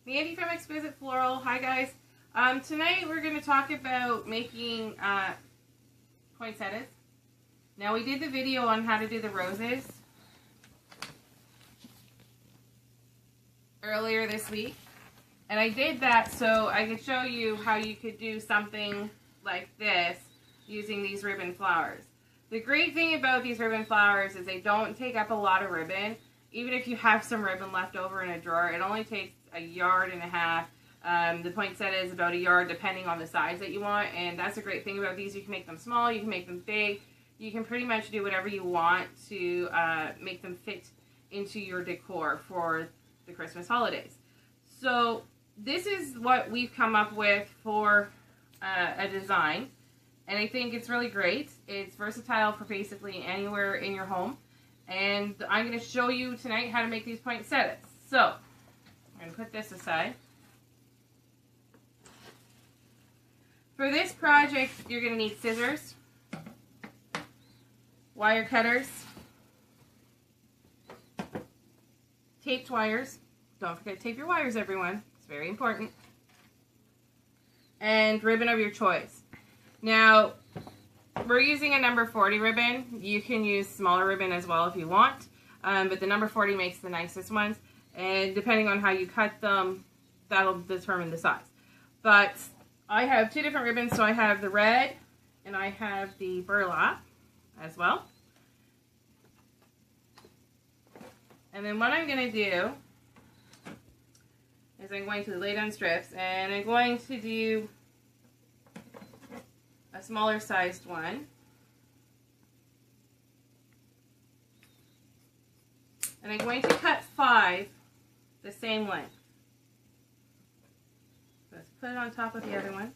Mandy from XQZT Floral. Hi guys. Tonight we're going to talk about making poinsettias. Now we did the video on how to do the roses earlier this week. And I did that so I could show you how you could do something like this using these ribbon flowers. The great thing about these ribbon flowers is they don't take up a lot of ribbon. Even if you have some ribbon left over in a drawer, it only takes 1.5 yards. The poinsettia is about 1 yard depending on the size that you want, and that's a great thing about these. You can make them small, you can make them big, you can pretty much do whatever you want to make them fit into your decor for the Christmas holidays. So this is what we've come up with for a design, and I think it's really great. It's versatile for basically anywhere in your home, and I'm going to show you tonight how to make these poinsettias. So I'm going to put this aside. For this project, you're going to need scissors, wire cutters, taped wires. Don't forget to tape your wires, everyone. It's very important. And ribbon of your choice. Now, we're using a number 40 ribbon. You can use smaller ribbon as well if you want, but the number 40 makes the nicest ones. And depending on how you cut them, that'll determine the size. But I have 2 different ribbons, so I have the red and I have the burlap as well. And then what I'm going to do is I'm going to lay down strips, and I'm going to do a smaller sized one. And I'm going to cut 5 the same length. Let's put it on top of the other one.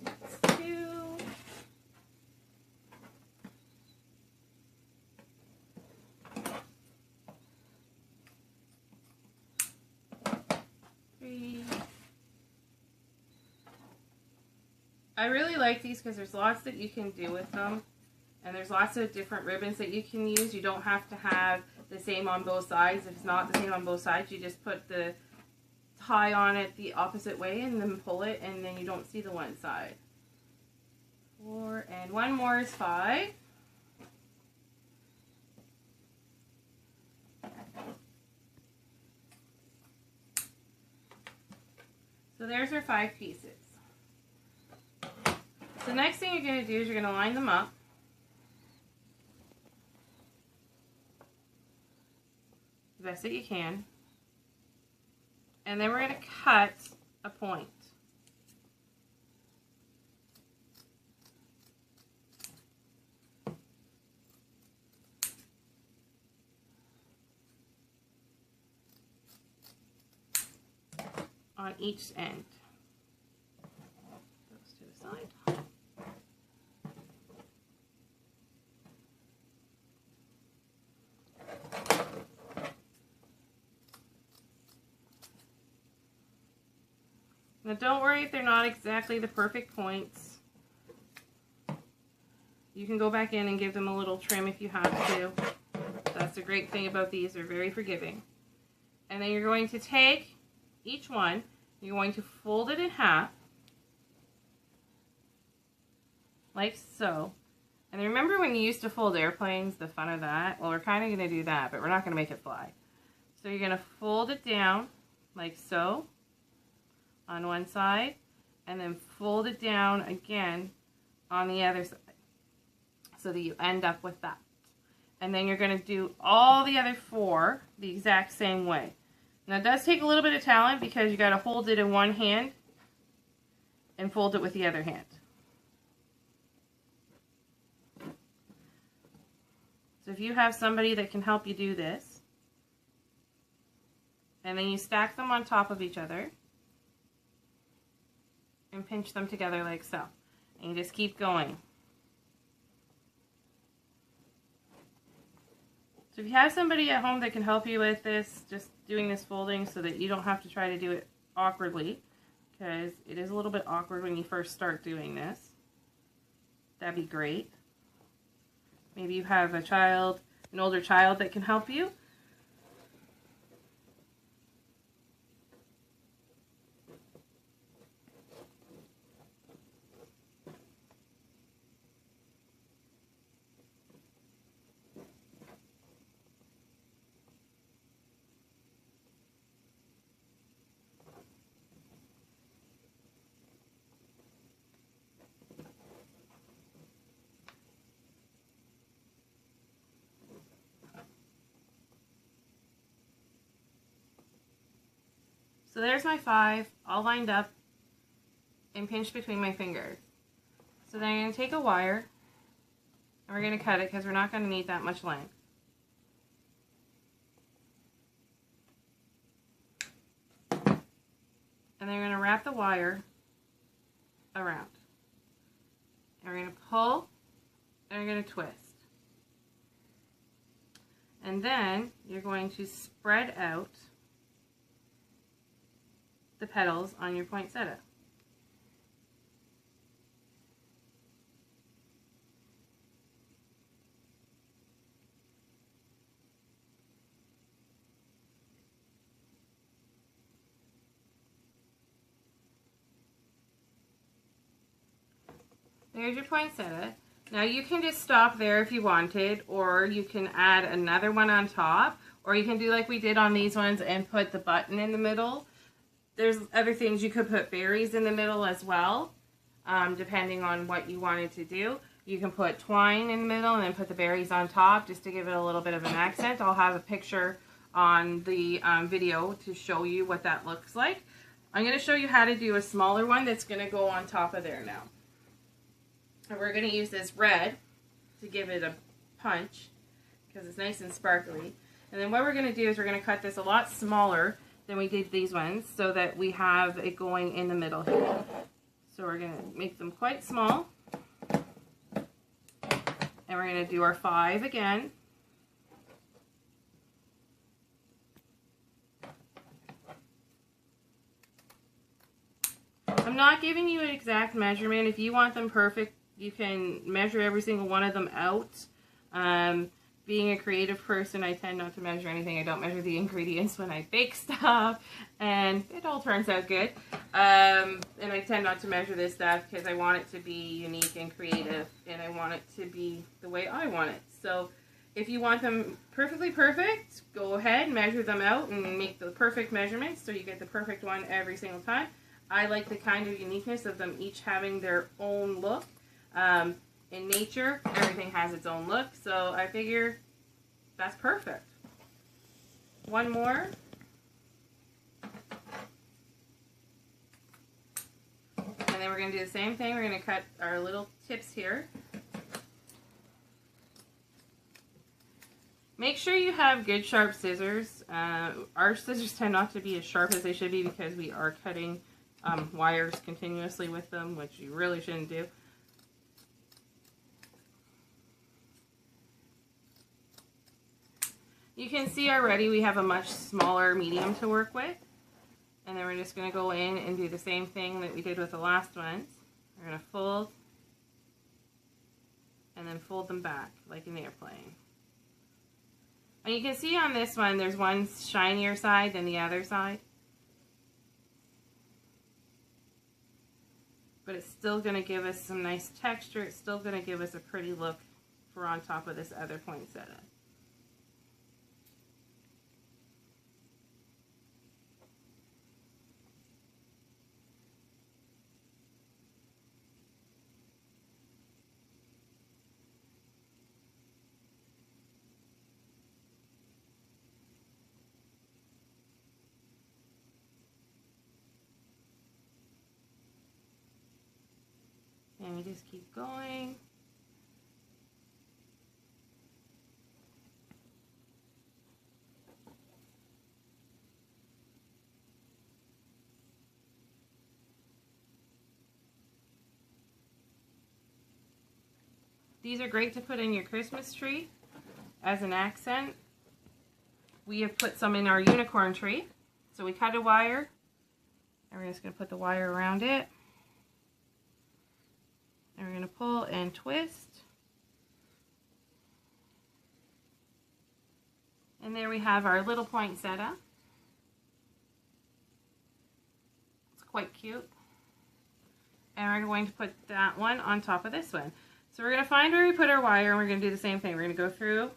That's 2. 3. I really like these because there's lots that you can do with them. And there's lots of different ribbons that you can use. You don't have to have the same on both sides. If it's not the same on both sides, you just put the tie on it the opposite way and then pull it, and then you don't see the one side. 4, and one more is 5. So there's our 5 pieces. So the next thing you're going to do is you're going to line them up. The best that you can. And then we're going to cut a point. On each end. Those to the side. Now don't worry if they're not exactly the perfect points. You can go back in and give them a little trim if you have to. That's the great thing about these, they're very forgiving. And then you're going to take each one, you're going to fold it in half, like so. And remember when you used to fold airplanes, the fun of that? Well, we're kind of going to do that, but we're not going to make it fly. So you're going to fold it down, like so, on one side, and then fold it down again on the other side, so that you end up with that. And then you're going to do all the other 4 the exact same way. Now it does take a little bit of talent because you got to hold it in one hand and fold it with the other hand. So if you have somebody that can help you do this, and then you stack them on top of each other and pinch them together like so. And you just keep going. So if you have somebody at home that can help you with this, just doing this folding so that you don't have to try to do it awkwardly, because it is a little bit awkward when you first start doing this, that'd be great. Maybe you have a child, an older child that can help you. So there's my 5 all lined up and pinched between my fingers. So then I'm going to take a wire and we're going to cut it because we're not going to need that much length. And then we're going to wrap the wire around. And we're going to pull and we're going to twist. And then you're going to spread out the petals on your poinsettia. There's your poinsettia. Now you can just stop there if you wanted, or you can add another one on top, or you can do like we did on these ones and put the button in the middle. There's other things you could put berries in the middle as well, depending on what you wanted to do. You can put twine in the middle and then put the berries on top just to give it a little bit of an accent. I'll have a picture on the video to show you what that looks like. I'm going to show you how to do a smaller one that's going to go on top of there now. And we're going to use this red to give it a punch because it's nice and sparkly. And then what we're going to do is we're going to cut this a lot smaller than we did these ones so that we have it going in the middle here. So we're going to make them quite small. And we're going to do our 5 again. I'm not giving you an exact measurement. If you want them perfect, you can measure every single one of them out. Being a creative person, I tend not to measure anything. I don't measure the ingredients when I bake stuff, and it all turns out good. And I tend not to measure this stuff because I want it to be unique and creative, and I want it to be the way I want it. So if you want them perfectly perfect, go ahead, measure them out, and make the perfect measurements so you get the perfect one every single time. I like the kind of uniqueness of them each having their own look. In nature, everything has its own look, so I figure that's perfect. One more. And then we're going to do the same thing. We're going to cut our little tips here. Make sure you have good sharp scissors. Our scissors tend not to be as sharp as they should be because we are cutting wires continuously with them, which you really shouldn't do. You can see already we have a much smaller medium to work with. And then we're just going to go in and do the same thing that we did with the last ones. We're going to fold and then fold them back like an airplane. And you can see on this one there's one shinier side than the other side. But it's still going to give us some nice texture. It's still going to give us a pretty look for on top of this other poinsettia. And we just keep going. These are great to put in your Christmas tree as an accent. We have put some in our unicorn tree. So we cut a wire, and we're just going to put the wire around it. And we're going to pull and twist. And there we have our little poinsettia. It's quite cute. And we're going to put that one on top of this one. So we're going to find where we put our wire, and we're going to do the same thing. We're going to go through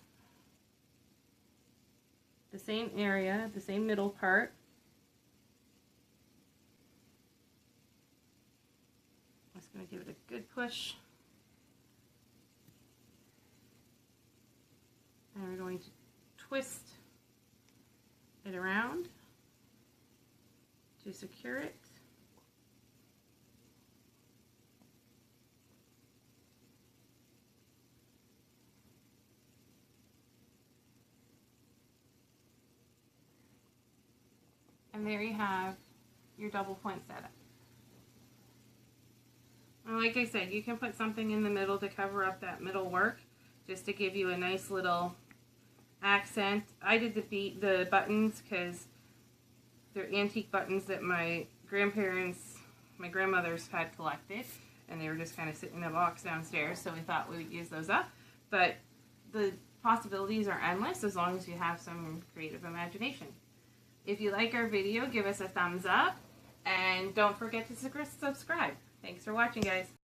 the same area, the same middle part. Just going to give it a good push. And we're going to twist it around. to secure it. And there you have your double poinsettia. And like I said, you can put something in the middle to cover up that middle work, just to give you a nice little accent. I did the buttons because they're antique buttons that my grandmothers had collected, and they were just kind of sitting in a box downstairs, so we thought we would use those up. But the possibilities are endless as long as you have some creative imagination. If you like our video, give us a thumbs up, and don't forget to subscribe. Thanks for watching, guys.